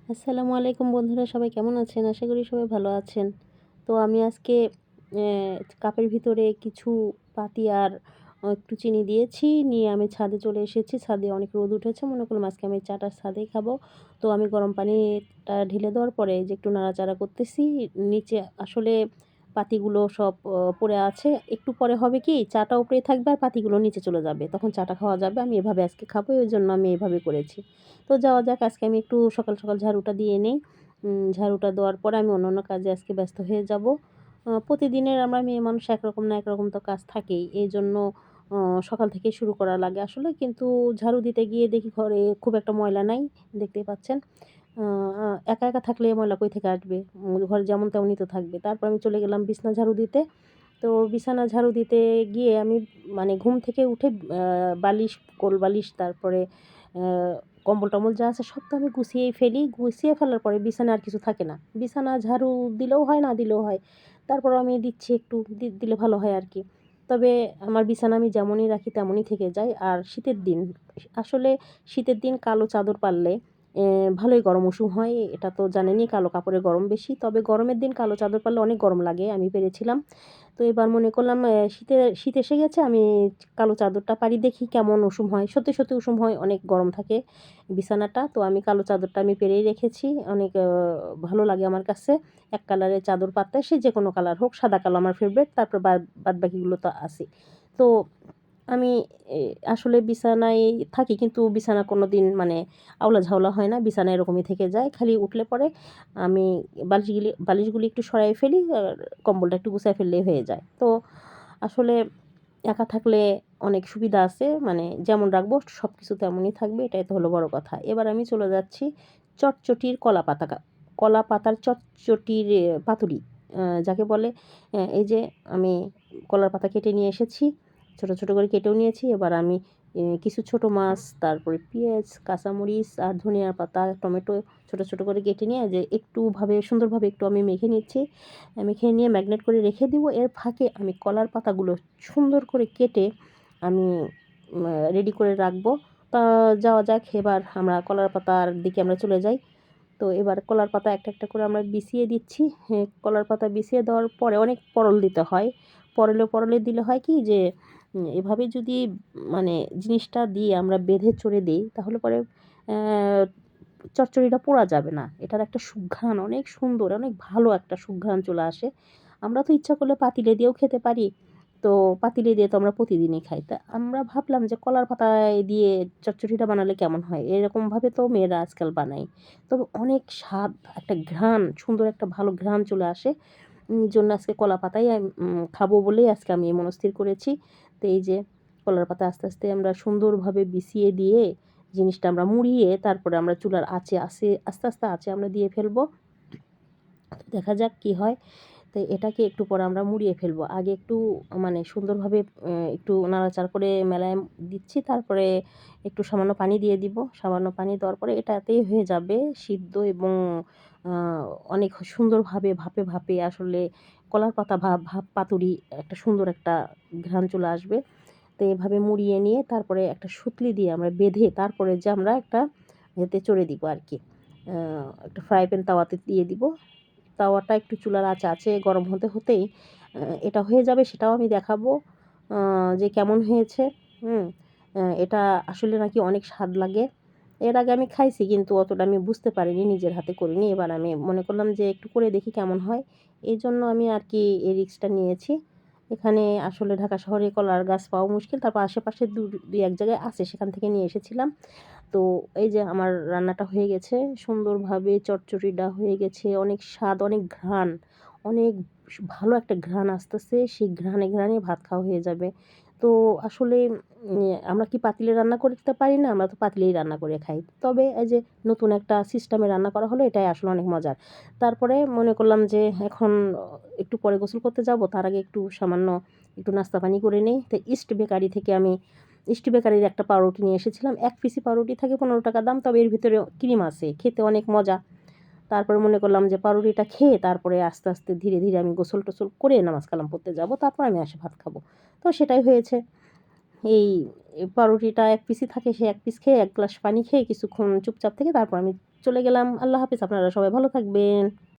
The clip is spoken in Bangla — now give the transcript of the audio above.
আসসালামু আলাইকুম বন্ধুরা, সবাই কেমন আছেন? আশা করি সবাই ভালো আছেন। তো আমি আজকে কাপের ভিতরে কিছু পাতি আর একটু চিনি দিয়েছি। নিয়ে আমি ছাদে চলে এসেছি। ছাদে অনেক রোদ উঠেছে। মনে করলাম আজকে আমি চাটা ছাদেই খাবো। তো আমি গরম পানিটা ঢেলে দেওয়ার পরে এই যে একটু নাড়াচাড়া করতেছি। নিচে আসলে পাতিগুলো সব পড়ে আছে। একটু পরে হবে কি, চাটা উপরেই থাকবে আর পাতিগুলো নিচে চলে যাবে। তখন চাটা খাওয়া যাবে। আমি এভাবে আজকে খাবো, এজন্য আমি এভাবে করেছি। তো যাওয়া যাক, আজকে আমি একটু সকাল সকাল ঝাড়ুটা দিয়ে নেই। ঝাড়ুটা দেওয়ার পরে আমি অন্যান্য কাজে আজকে ব্যস্ত হয়ে যাব। প্রতিদিনের আমরা মেয়ে মানুষ একরকম না একরকম তো কাজ থাকেই। এইজন্য অ সকাল থেকেই শুরু করা লাগে আসলে। কিন্তু ঝাড়ু দিতে গিয়ে দেখি ঘরে খুব একটা ময়লা নাই। দেখতেই পাচ্ছেন। আ আ একা, একা থাকলে ময়লা কই থেকে আসবে? ঘরে যেমন তেমনই তো থাকবে। তারপর আমি চলে গেলাম বিছানা ঝাড়ু দিতে। তো বিছানা ঝাড়ু দিতে গিয়ে আমি মানে ঘুম থেকে উঠে বালিশ, কোলবালিশ, তারপরে অ্যা কম্বল-টম্বল যা আছে সব তো আমি গুছিয়েই ফেলি। গুছিয়ে ফেলার পরে বিছানায় আর কিছু থাকে না। বিছানা ঝাড়ু দিলেও হয়, না দিলেও হয়। তারপরেও আমি দিচ্ছি একটু, দিলে ভালো হয় আরকি। তবে আমার বিছানা আমি যেমনই রাখি তেমনই থেকে যায়। আর শীতের দিন, আসলে শীতের দিন কালো চাদর পারলে ভালোই গরম উষুম হয়। এটা তো জানেনই, কালো কাপড়ে গরম বেশি। তবে গরমের দিন কালো চাদর পারলে অনেক গরম লাগে। আমি পেরেছিলাম। তো এবার মনে করলাম শীত এসে গেছে, আমি কালো চাদরটা পাড়ি, দেখি কেমন উষুম হয়। সত্যি, সত্যি উষুম হয়, অনেক গরম থাকে বিছানাটা। তো আমি কালো চাদরটা আমি পেরেই রেখেছি। অনেক ভালো লাগে আমার কাছে। এক কালারের চাদর পাততে, সে যেকোনো কালার হোক, সাদা কালো আমার ফেভারিট। তারপর বাদবাকিগুলো তো আছেই। তো আমি এ আসলে বিছানায় থাকি, কিন্তু বিছানা কোনোদিন মানে আউলা-ঝাউলা হয় না। বিছানা এরকমই থেকে যায়। খালি উঠলে পরে আমি বালিশগুলি একটু সরাই ফেলি আর কম্বলটা একটু গুছায় ফেললেই হয়ে যায়। তো আসলে একা থাকলে অনেক সুবিধা আছে। মানে যেমন রাখবো সবকিছু তেমনই থাকবে। এটাই তো হলো বড় কথা। এবার আমি চলে যাচ্ছি চটচটির কলা পাতার চটচটির পাতুরি যাকে বলে। এই যে আমি কলার পাতা কেটে নিয়ে এসেছি। ছোট, ছোট করে কেটেও নিয়েছি। এবার আমি কিছু ছোট মাছ, তারপরে পেঁয়াজ, কাঁচামরিচ আর ধনিয়ার পাতা, টমেটো ছোট, ছোট করে কেটে নিয়ে যে সুন্দরভাবে একটু আমি মেখে নিচ্ছি। মেখে নিয়ে ম্যাগনেট করে রেখে দিব। এর ফাঁকে আমি কলার পাতাগুলো সুন্দর করে কেটে আমি রেডি করে রাখবো। তা যাওয়া যাক, এবার আমরা কলার পাতার দিকে আমরা চলে যাই। তো এবার কলার পাতা একটা, একটা করে আমরা বিছিয়ে দিচ্ছি। কলার পাতা বিছিয়ে দেওয়ার পরে অনেক পরল দিতে হয়। পরলে দিলে হয় কি যে, এভাবে যদি মানে জিনিসটা দিয়ে আমরা বেঁধে চড়ে দেই, তাহলে পরে অ্যা চচ্চড়িটা পোড়া যাবে না। এটার একটা সুঘ্রাণ অনেক সুন্দর, অনেক ভালো একটা সুঘ্রাণ চলে আসে। আমরা তো ইচ্ছা করলে পাতিলে দিয়েও খেতে পারি। তো পাতিলে দিয়ে তো আমরা প্রতিদিনই খাই। তা আমরা ভাবলাম যে কলার পাতায় দিয়ে চচ্চড়িটা বানালে কেমন হয়? এরকমভাবে তো মেয়েরা আজকাল বানায়। তবে অনেক স্বাদ, একটা ঘ্রাণ, সুন্দর একটা ভালো ঘ্রাণ চলে আসে। জন্য আজকে কলা পাতাই খাবো বলেই আজকে আমি মনস্থির করেছি। তো এই যে কলার পাতা আস্তে, আস্তে আমরা সুন্দরভাবে বিছিয়ে দিয়ে জিনিসটা আমরা মুড়িয়ে তারপরে আমরা চুলার আস্তে, আস্তে আঁচে আমরা দিয়ে ফেলবো। দেখা যাক কি হয়। তো এটাকে একটু পরে আমরা মুড়িয়ে ফেলবো। আগে একটু মানে সুন্দরভাবে একটু নাড়াচাড়া করে মেলায় দিচ্ছি। তারপরে একটু সামান্য পানি দিয়ে দিব। সামান্য পানি দেওয়ার পরে এটাতেই হয়ে যাবে সিদ্ধ, এবং আ অনেক সুন্দরভাবে ভাপে, ভাপে আসলে কলার পাতা ভাপ পাতুরি একটা সুন্দর একটা ঘ্রাণ চলে আসবে। তো এভাবে মুড়িয়ে নিয়ে তারপরে একটা সুতলি দিয়ে আমরা বেঁধে তারপরে যে আমরা একটা এতে চড়ে দিব আরকি। আ একটা ফ্রাই প্যান তাওয়াতে দিয়ে দিব। তাওয়াটা একটু চুলার আছে গরম হতে, হতেই এটা হয়ে যাবে, সেটাও আমি দেখাবো আ যে কেমন হয়েছে। হুম? এটা আসলে নাকি অনেক স্বাদ লাগে। এর আগে আমি খাইছি, কিন্তু অতটা আমি বুঝতে পারিনি, নিজের হাতে করিনি। এবার আমি মনে করলাম যে একটু করে দেখি কেমন হয়। এজন্য আমি আরকি এই রিস্কটা নিয়েছি। এখানে আসলে ঢাকা শহরে কলার গাছ পাওয়া মুশকিল। তারপর আশেপাশে ২-১ জায়গায় আছে, সেখান থেকে নিয়ে এসেছিলাম। তো এই যে আমার রান্নাটা হয়ে গেছে সুন্দরভাবে, চটচড়িটা হয়ে গেছে। অনেক স্বাদ, অনেক ঘ্রাণ, অনেক ভালো একটা ঘ্রাণ আসতেছে। সেই ঘ্রাণে, ঘ্রাণে ভাত খাওয়া হয়ে যাবে। তো আসলে আমরা কি পাতিলে রান্না করতে পারি না? আমরা তো পাতিলেই রান্না করে খাই। তবে এই যে নতুন একটা সিস্টেমে রান্না করা হলো, এটাই আসলে অনেক মজার। তারপরে মনে করলাম যে এখন একটু পরে গোসল করতে যাবো। তার আগে একটু সামান্য একটু নাস্তা পানি করে নেই। তো ইস্ট বেকারির একটা পাউরুটি নিয়ে এসেছিলাম। ১ পিসি পাউরুটি থাকে ৳১৫ দাম। তবে এর ভিতরে ক্রিম আছে। খেতে অনেক মজা। তারপরে মনে করলাম যে পাউরুটিটা খেয়ে তারপরে আস্তে, আস্তে ধীরে, ধীরে আমি গোসল-টোসল করে নামাজ কালাম পড়তে যাবো। তারপর আমি এসে ভাত খাবো। তো সেটাই হয়েছে। এই পাউরুটিটা ১ পিসই থাকে, সে ১ পিস খেয়ে ১ গ্লাস পানি খেয়ে কিছুক্ষণ চুপচাপ থেকে তারপর আমি চলে গেলাম। আল্লাহ হাফেজ। আপনারা সবাই ভালো থাকবেন।